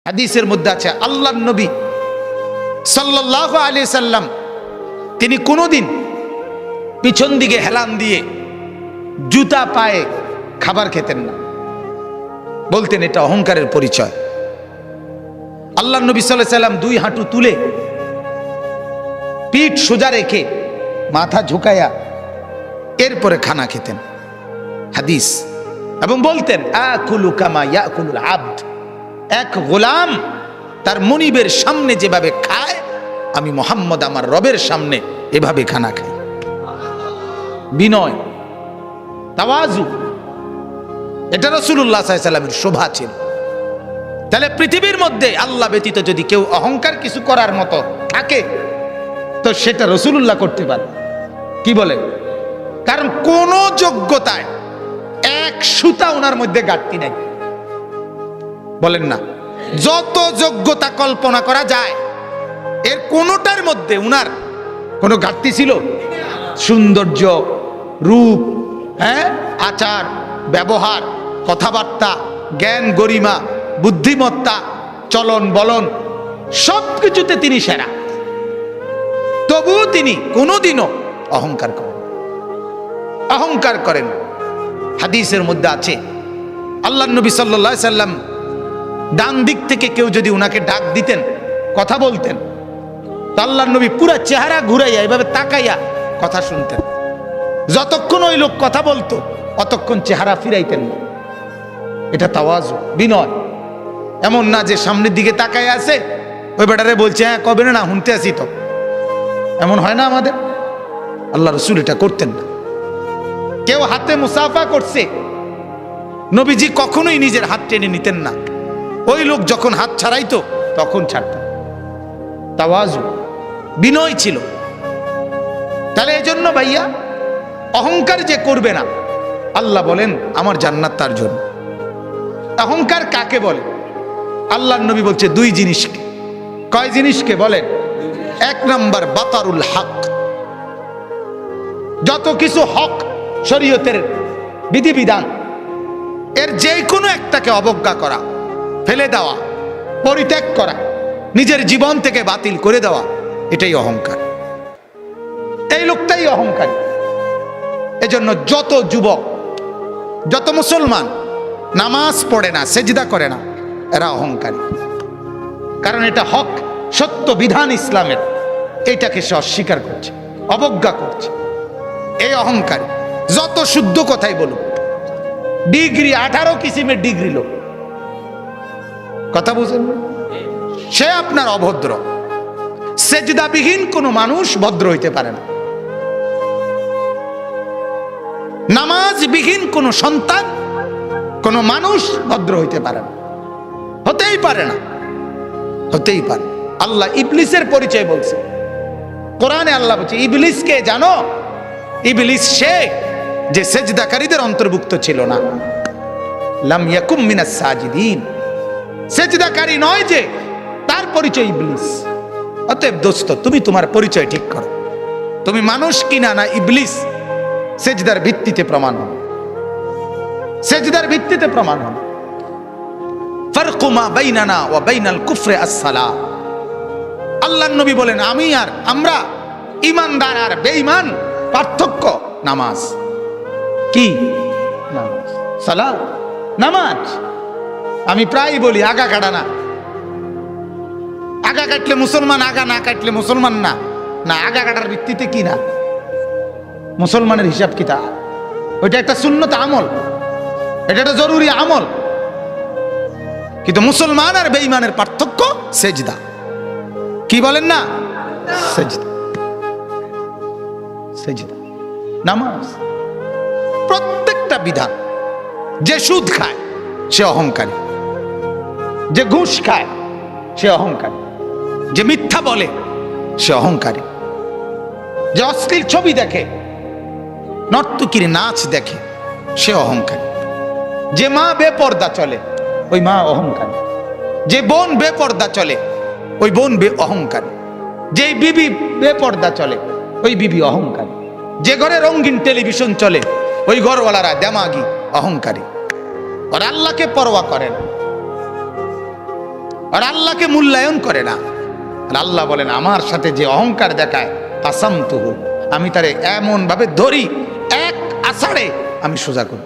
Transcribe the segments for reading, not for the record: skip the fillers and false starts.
হাদিসের মধ্যে আছে আল্লাহর নবী সাল্লাল্লাহু আলাইহি সাল্লাম তিনি কোনোদিন পিছন দিকে হেলান দিয়ে জুতা পায়ে খাবার খেতেন না, বলতেন এটা অহংকারের পরিচয়। আল্লাহর নবী সাল্লাল্লাহু আলাইহি সাল্লাম দুই হাঁটু তুলে পিঠ সোজা রেখে মাথা ঝুঁকায়া এরপরে খানা খেতেন, হাদিস। এবং বলতেন আকুলু কামা ইয়াকুলুল আবদ, এক গোলাম তার মনিবের সামনে যেভাবে খায় আমি মুহাম্মদ আমার রবের সামনে এভাবে খানা খাই। বিনয়, তাওয়াজু, এটা রাসূলুল্লাহ সাল্লাল্লাহু আলাইহি সাল্লামের শোভা ছিল। তাহলে পৃথিবীর মধ্যে আল্লাহ ব্যতীত যদি কেউ অহংকার কিছু করার মতো থাকে তো সেটা রাসূলুল্লাহ করতে পারে। কি বলে? কারণ কোন যোগ্যতায় এক সুতা ওনার মধ্যে ঘাটতি নাই, বলেন না? যত যোগ্যতা কল্পনা করা যায় এর কোনটার মধ্যে উনার কোনো ঘাটতি ছিল? সৌন্দর্য, রূপ, আচার ব্যবহার, কথাবার্তা, জ্ঞান গরিমা, বুদ্ধিমত্তা, চলন বলন সবকিছুতে তিনি সেরা। তবুও তিনি কোনোদিনও অহংকার করেন। হাদিসের মধ্যে আছে আল্লাহর নবী সাল্লাল্লাহু আলাইহি সাল্লাম ডান দিক থেকে কেউ যদি উনাকে ডাক দিতেন, কথা বলতেন, তো আল্লাহর নবী পুরা চেহারা ঘুরাইয়া এভাবে তাকাইয়া কথা শুনতেন। যতক্ষণ ওই লোক কথা বলতো অতক্ষণ চেহারা ফিরাইতেন না। এটা তাওয়াজু, বিনয়। এমন না যে সামনের দিকে তাকাইয়া আছে, ওই বেটারে বলছে হ্যাঁ কবে না শুনতে আসি, তো এমন হয় না আমাদের। আল্লাহ রাসূল এটা করতেন না। কেউ হাতে মুসাফা করছে, নবীজি কখনোই নিজের হাত টেনে নিতেন না। ওই লোক যখন হাত ছাড়াইতো তখন ছাড়তেন। তাওয়াজু, বিনয় ছিল। তাহলে এই জন্য ভাইয়া অহংকার যে করবে না, আল্লাহ বলেন আমার জান্নাত তার জন্য। অহংকার কাকে বলে? আল্লাহর নবী বলছে দুই জিনিসকে। কয় জিনিসকে বলেন? এক নাম্বার বাতারুল হক, যত কিছু হক শরীয়তের বিধিবিধান এর যে কোনো একটাকে অবজ্ঞা করা, ফেলে দেওয়া, পরিত্যাগ করা, নিজের জীবন থেকে বাতিল করে দেওয়া, এটাই অহংকার। এই লোকটাই অহংকারী। এজন্য যত যুবক, যত মুসলমান নামাজ পড়ে না, সেজদা করে না, এরা অহংকারী। কারণ এটা হক, সত্য বিধান ইসলামের, এইটাকে সে অস্বীকার করছে, অবজ্ঞা করছে। এই অহংকারী। যত শুদ্ধ কথাই বলুক, ডিগ্রি 18 কিসিমের ডিগ্রি লোক, কথা বুঝেন, সে আপনার অভদ্র। সেজদাবিহীন কোনো মানুষ ভদ্র হইতে পারে না। নামাজবিহীন কোনো সন্তান, কোনো মানুষ ভদ্র হইতে পারে না, হতেই পারে না, হতেই পারে। আল্লাহ ইবলিসের পরিচয় বলছে কোরআনে। আল্লাহ বলছে ইবলিসকে জানো? ইবলিস সে যে সেজদাকারীদের অন্তর্ভুক্ত ছিল না। লাম ইয়াকুম মিনাস সাজিদিন, সেজদাকারী নয় যে, তার পরিচয় ইবলিস। অতএব দোস্ত, তুমি তোমার পরিচয় ঠিক করো। তুমি মানুষ কিনা না ইবলিস, সেজদার ভিত্তিতে প্রমাণ হন, সেজদার ভিত্তিতে প্রমাণ হন। ফারকু মা বাইনানা ওয়া বাইনাল কুফরি আস-সালাহ। আল্লাহর নবী বলেন আমি আর আমরা, ঈমানদার আর বেঈমান, পার্থক্য নামাজ। কি? নামাজ, সালাত, নামাজ। আমি প্রায় বলি আগা কাটা না। আগা কাটলে মুসলমান, আগা না কাটলে মুসলমান না। না, আগা কাটার ভিত্তিতে কি না মুসলমানের হিসাব কিতাব। ওইটা একটা সুন্নত আমল, এটা একটা জরুরি আমল। কিন্তু মুসলমান আর বেঈমানের পার্থক্য সেজদা। কি বলেন না? সেজদা, সেজদা, নামাজ। প্রত্যেকটা বিধান। যে সুদ খায় সে অহংকারী, যে ঘুষ খায় সে অহংকারী, যে মিথ্যা বলে সে অহংকারী, যে অশ্লীল ছবি দেখে, নর্তকীর নাচ দেখে সে অহংকারী, যে মা বেপর্দা চলে ওই মা অহংকারী, যে বোন বেপর্দা চলে ওই বোন অহংকারী, যে বিবি বেপর্দা চলে ওই বিবি অহংকারী, যে ঘরে রঙিন টেলিভিশন চলে ওই ঘরওয়ালারা দেমাগি, অহংকারী। আর আল্লাহকে পরোয়া করেন। আর আল্লাহকে মূল্যায়ন করে না। আর আল্লাহ বলেন আমার সাথে যে অহংকার দেখায় কাসামতুহু, আমি তারে এমন ভাবে ধরি এক আষাঢ়ে আমি সোজা করি।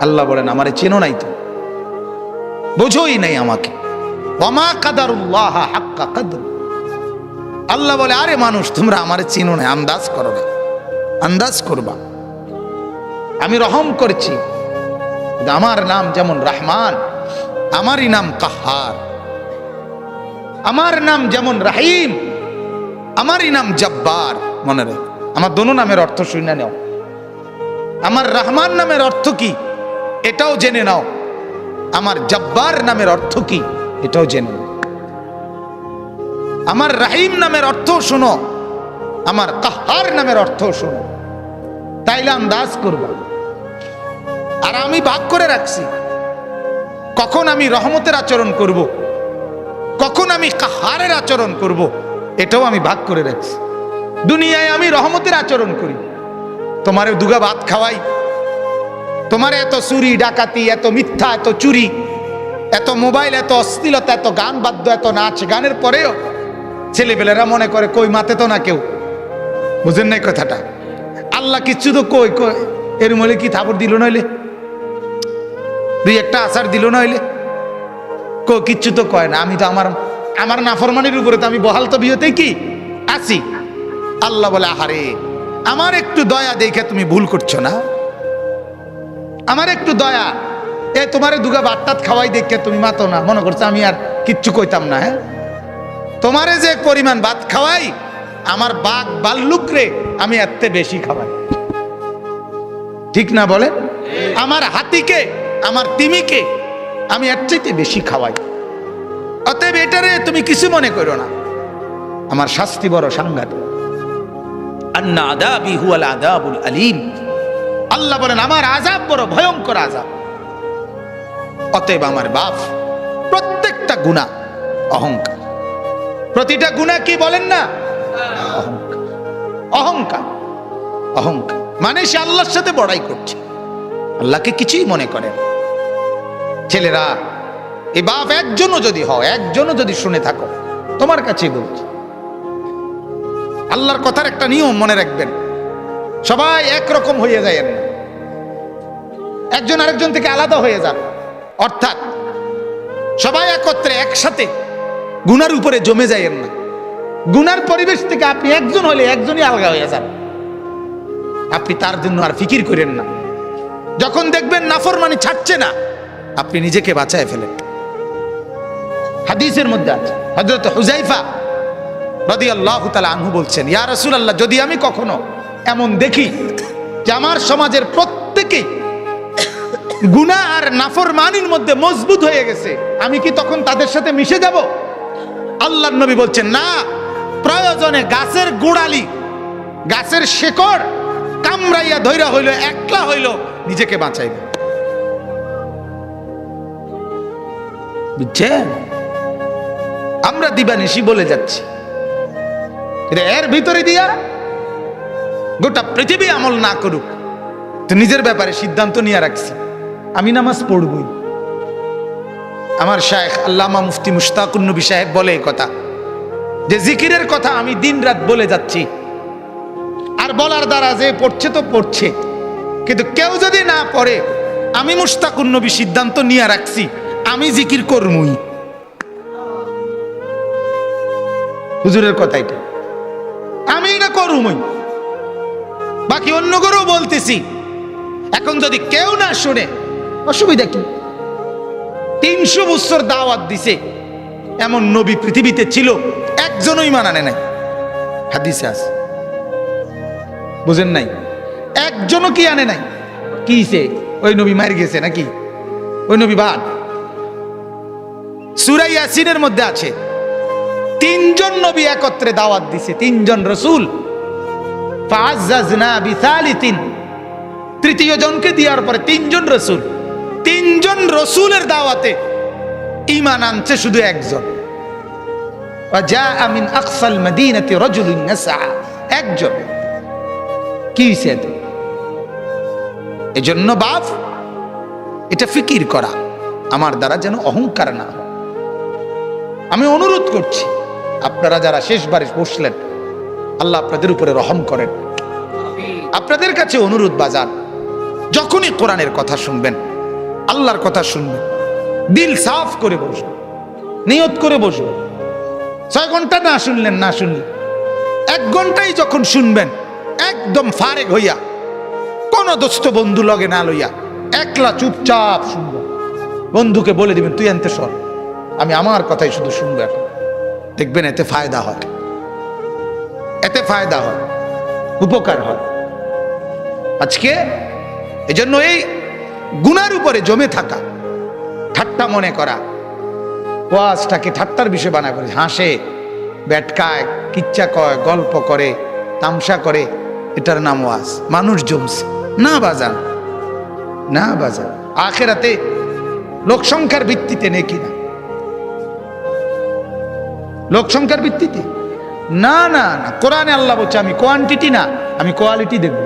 আল্লাহ বলেন আমারে চেনো নাই, তো বোঝোই নাই আমাকে। ওয়ামা কাদারুল্লাহ হাক্কা কদর। আল্লাহ বলে আরে মানুষ তোমরা আমারে চিনো না, আন্দাজ করো না, আন্দাজ করবা। আমি রহম করছি, আমার নাম যেমন রহমান, আমারই নাম কাহার। আমার নাম যেমন রাহিম, আমারই নাম জব্বার। মনে রাখ, আমার দোনো নামের অর্থ শুনে নাও। আমার রহমান নামের অর্থ কি এটাও জেনে নাও, আমার জব্বার নামের অর্থ কি এটাও জেনে নাও। আমার রাহিম নামের অর্থ শোনো, আমার কাহার নামের অর্থ শোনো, তাইলে আন্দাজ করবা। আর আমি ভাগ করে রাখছি কখন আমি রহমতের আচরণ করব, কখন আমি কাহারের আচরণ করব, এটাও আমি ভাগ করে রাখছি। দুনিয়ায় আমি রহমতের আচরণ করি, তোমারে দুগা ভাত খাওয়াই, তোমার এত চুরি ডাকাতি, এত মিথ্যা, এত চুরি, এত মোবাইল, এত অশ্লীলতা, এত গান বাদ্য, এত নাচ গানের পরেও ছেলেপেলেরা মনে করে কই মাতে তো না কেউ। বুঝেন নাই কথাটা? আল্লাহ কিচ্ছু তো কই কই এর মলে কি থাপড় দিল নইলে, দুই একটা আচার দিল নইলে, কিচ্ছু তো কয় না। আমি তো আমার নাফরমানির উপরে তো আমি বহাল তো বিয়েতেই কি আছি। আল্লাহ বলে আহারে আমার একটু দয়া দেখে তুমি ভুল করছো না, আমার একটু দয়া, এ তোমারে দুগা বাট্টাত খাওয়াই দেখে তুমি মাতো না, মনে করছো আমি আর কিচ্ছু কইতাম না। হ্যাঁ, তোমারে যে পরিমাণ ভাত খাওয়াই, আমার বাঘ বাল্লুক রে আমি এত বেশি খাওয়াই, ঠিক না বলে? আমার হাতিকে, আমার তিমিকে আমি এর চাইতে বেশি খাওয়াই। অতএব এটারে তুমি কিছু মনে করো না, আমার শাস্তি বড় সাংঘাতিক। আন্না আযাবি হুয়াল আযাবুল আলীম। আল্লাহ বলেন আমার আযাব বড় ভয়ঙ্কর আযাব। অতএব আমার বাপ প্রত্যেকটা গুনাহ অহংকার, প্রতিটা গুনাহ কি বলেন না অহংকার, অহংকার, অহংকার মানে সে আল্লাহর সাথে বড়াই করছে, আল্লাহকে কিছুই মনে করে না। ছেলেরা এই বাপ একজনও যদি হয়, একজনও যদি শুনে থাকো, তোমার কাছেই বলছি, আল্লাহর কথার একটা নিয়ম মনে রাখবেন, সবাই একরকম হয়ে যায় না, একজন আরেকজন থেকে আলাদা হয়ে যান। অর্থাৎ সবাই একত্রে একসাথে গুনার উপরে জমে যায় না। গুনার পরিবেশ থেকে আপনি একজন হলে একজনই আলাদা হয়ে যান, আপনি তার জন্য আর ফিকির করেন না। যখন দেখবেন নাফরমানি ছাড়ছে না, আপনি নিজেকে বাঁচায় ফেলেন। হাদিসের মধ্যে আছে, হযরত হুযায়ফা রাদিয়াল্লাহু তাআলা আনহু বলছেন, ইয়া রাসূলুল্লাহ, যদি আমি কখনো এমন দেখি যে আমার সমাজের প্রত্যেকেই গুনাহ আর নাফরমানির মধ্যে মজবুত হয়ে গেছে, আমি কি তখন তাদের সাথে মিশে যাব? আল্লাহর নবী বলছেন না, প্রয়োজনে গাছের গোড়ালি, গাছের শেকড় কামড়াইয়া ধইরা হইল, একলা হইল, নিজেকে বাঁচাইবে। বুঝছেন? আমরা দিবানিশি বলে যাচ্ছি, এর ভিতরে দিয়া গোটা পৃথিবী আমল না করুক, তো নিজের ব্যাপারে সিদ্ধান্ত নিয়ে রাখছি আমি নামাজ পড়বই। আমার শায়েখ আল্লামা মুফতি মুশতাকুন নবী সাহেব বলে এই কথা, যে জিকিরের কথা আমি দিন রাত বলে যাচ্ছি, আর বলার দ্বারা যে পড়ছে তো পড়ছে, কিন্তু কেউ যদি না পড়ে, আমি মুশতাকুন নবী সিদ্ধান্ত নিয়ে রাখছি আমি জিকির করবই। হুজুরের কথা এটা, আমি না করবই, বাকি অন্য করেও বলতেছি। এখন যদি কেউ না শুনে অসুবিধা কি? 300 বছর দাওয়াত দিছে, এমন নবী পৃথিবীতে ছিল, একজনই মানানে নাই। হাদিসে আছে, বুঝেন নাই? একজনও কি আনে নাই। কিছে ওই নবী মার গেছে নাকি? ওই নবী বাদ। সূরা ইয়াসিনের মধ্যে আছে 3জন নবী একত্রে দাওয়াত দিছে, 3জন রাসূল। ফাআযাযনা বিসালিতিন, তৃতীয় জনকে দেওয়ার পরে 3জন রাসূল, 3জন রাসূলের দাওয়াতে ঈমান আনছে শুধু একজন। ওয়াজাআ মিন আকসাল মাদিনাতি রাজুলুন ইয়াসআ, একজন। কি হইছে? এজন্য বাপ এটা ফিকির করা, আমার দ্বারা যেন অহংকার না হয়। আমি অনুরোধ করছি, আপনারা যারা শেষবারে বসলেন, আল্লাহ আপনাদের উপরে রহম করেন। আপনাদের কাছে অনুরোধ বাজার, যখনই কোরআনের কথা শুনবেন, আল্লাহর কথা শুনবেন, দিল সাফ করে বসবেন, নিয়ত করে বসবেন। 6 ঘন্টা না শুনলেন, না শুনলেন, 1 ঘন্টাই যখন শুনবেন, একদম ফারেক হইয়া, কোন দোস্ত বন্ধু লগে না লইয়া, একলা চুপচাপ শুনবেন। বন্ধুকে বলে দিবেন, তুই আনতে সর, আমি আমার কথাই শুধু শুনবো এখন। দেখবেন এতে ফায়দা হয়, এতে ফায়দা হয়, উপকার হয়। আজকে এজন্য এই গুনার উপরে জমে থাকা, ঠাট্টা মনে করা, ওয়াজটাকে ঠাট্টার বিষয় বানা করে, হাসে, ব্যাটকায়, কিচ্ছা কয়, গল্প করে, তামসা করে, এটার নাম ওয়াজ। মানুষ জমছে না বাজান, না বাজান। আখেরাতে লোক সংখ্যার ভিত্তিতে নেকি না, লোক সংখ্যার ভিত্তিতে না, না না। কোরআনে আল্লাহ বলছে, আমি কোয়ান্টিটি না, আমি কোয়ালিটি দেখব।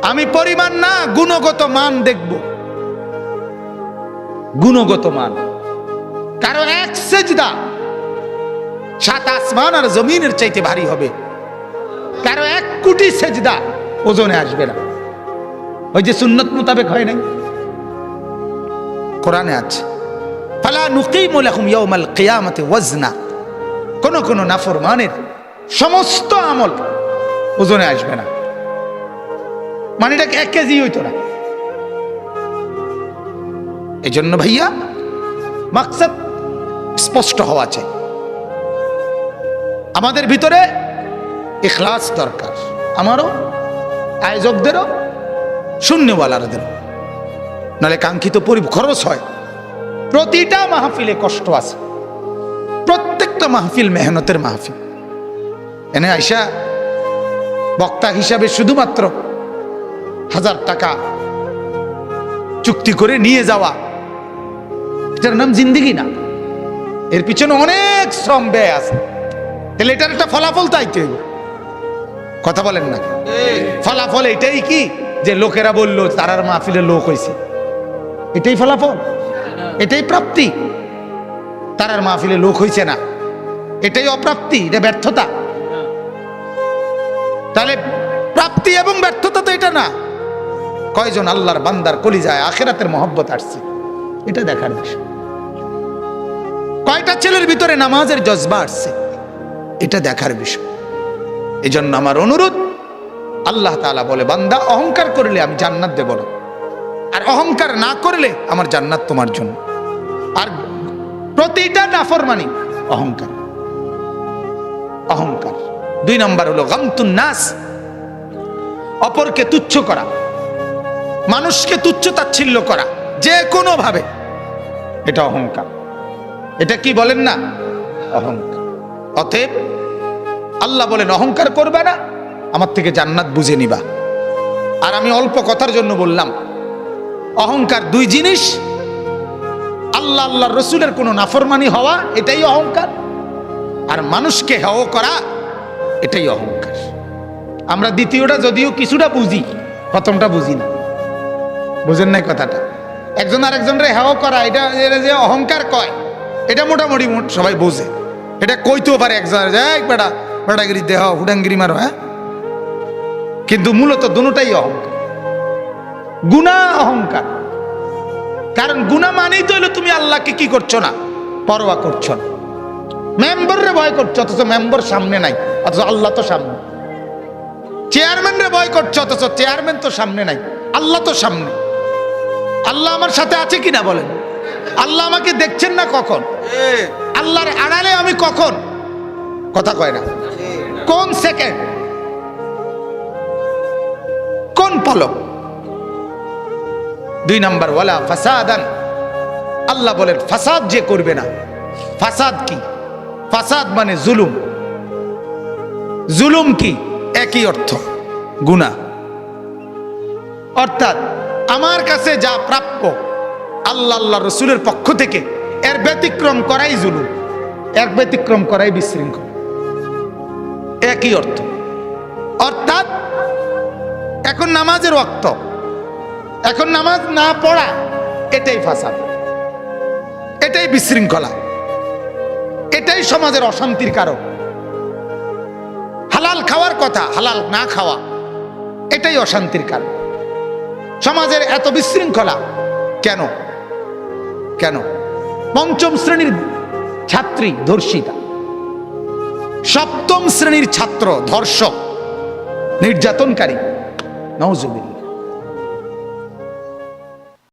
আমি পরিমাণ না, গুণগত মান দেখব, গুণগত মান। কারো 1 সেজদা 7 আসমান আর জমিনের চাইতে ভারী হবে, কারো 1 কোটি সেজদা ওজনে আসবে না। ওই যে সুন্নত মোতাবেক হয় নাই, কোরআনে আছে, ফালা নুকিমু লাহুম ইয়াউমাল কিয়ামাতি ওয়াজনা। কোন কোন নাফরমানের সমস্ত আমল ওজনে আসবে না, মানে এটা 1 কেজি হইতো না। এই জন্য ভাইয়া মাকসাদ স্পষ্ট হওয়া চাই। আমাদের ভিতরে ইখলাস দরকার, আমারও, আয়োজকদেরও, শূন্যওয়ালাদেরও, নাহলে কাঙ্ক্ষিত খরচ হয়। প্রতিটা মাহফিলে কষ্ট আছে, প্রত্যেকটা মাহফিল মেহনতের মাহফিল। এনে আইসা বক্তা হিসাবে শুধুমাত্র 1000 টাকা চুক্তি করে নিয়ে যাওয়া, এটার নাম জিন্দেগি না। এর পিছনে অনেক শ্রম ব্যয় আছে। তাহলে এটার একটা ফলাফল চাইতে হইব, কথা বলেন না? ফলাফল এটাই কি যে লোকেরা বললো তারার মাহফিলে লোক হয়েছে, এটাই ফলাফল, এটাই প্রাপ্তি? তারার মাহফিলে লোক হয়েছে না, এটাই অপ্রাপ্তি, এটা ব্যর্থতা। তাহলে প্রাপ্তি এবং ব্যর্থতা তো এটা না। কয়জন আল্লাহর বান্দার কলিজায় আখিরাতের মহব্বত আসছে, এটা দেখার বিষয়। কয়টা ছেলের ভিতরে নামাজের জজবা আসছে, এটা দেখার বিষয়। এই জন্য আমার অনুরোধ, আল্লাহ তাআলা বলে, বান্দা অহংকার করলে আমি জান্নাত দেব না, আর অহংকার না করলে আমার জান্নাত তোমার জন্য। আর প্রতিটা নাফরমানি অহংকার, অহংকার। 2 নম্বর হলো গামতুন নাস, অপরকে তুচ্ছ করা, মানুষকে তুচ্ছ তাচ্ছিল্য করা যে কোনো ভাবে, এটা অহংকার। এটা কি বলেন না? অহংকার। অতএব আল্লাহ বলেন অহংকার করবে না, আমার থেকে জান্নাত বুঝে নিবা। আর আমি অল্প কথার জন্য বললাম, অহংকার 2 জিনিস। আল্লাহ আল্লাহর রসুলের কোনো নাফরমানি হওয়া, এটাই অহংকার। আর মানুষকে হেয় করা, এটাই অহংকার। আমরা দ্বিতীয়টা যদিও কিছুটা বুঝি, প্রথমটা বুঝি না। বুঝেন নাই কথাটা? একজন আরেকজনের হেয় করা, এটা যে অহংকার কয়, এটা মোটামুটি সবাই বোঝে। এটা কইতেও পারে একজন, বেটা বেটাগিরি দেহ হুডাঙ্গিরি মারো, হ্যাঁ। কিন্তু মূলত দুটোটাই অহংকার, গুনাহ অহংকার। কারণ গুনাহ মানেই তো হলো তুমি আল্লাহকে কি করছো না, পরোয়া করছো না। মেম্বাররে ভয় করছো, অথচ মেম্বার সামনে নাই, অথচ আল্লাহ তো সামনে। চেয়ারম্যানরে ভয় করছো, অথচ চেয়ারম্যান তো সামনে নাই, আল্লাহ তো সামনে। আল্লাহ আমার সাথে আছে কিনা বলেন? আল্লাহ আমাকে দেখছেন না কখন? আল্লাহর আড়ালে আমি কখন? কথা কয় না। কোন সেকেন্ড, কোন পলক? 2 নম্বর ওয়ালা ফাসাদান, আল্লাহ বলেন ফাসাদ যে করবে না। ফাসাদ কি? ফাসাদ মানে জুলুম। জুলুম কি? একই অর্থ, গুনাহ। অর্থাৎ আমার কাছে যা প্রাপ্য আল্লাহ আল্লাহ রসুলের পক্ষ থেকে, এর ব্যতিক্রম করাই জুলুম, এক ব্যতিক্রম করাই বিশৃঙ্খল, একই অর্থ। অর্থাৎ এখন নামাজের ওয়াক্ত, এখন নামাজ না পড়া এটাই ফাসাদ, এটাই বিশৃঙ্খলা, এটাই সমাজের অশান্তির কারণ। হালাল খাওয়ার কথা, হালাল না খাওয়া, এটাই অশান্তির কারণ। সমাজের এত বিশৃঙ্খলা কেন? কেন? পঞ্চম শ্রেণীর ছাত্রী ধর্ষিতা, সপ্তম শ্রেণীর ছাত্র ধর্ষক, নির্যাতনকারী, নাউজুবিল্লাহ।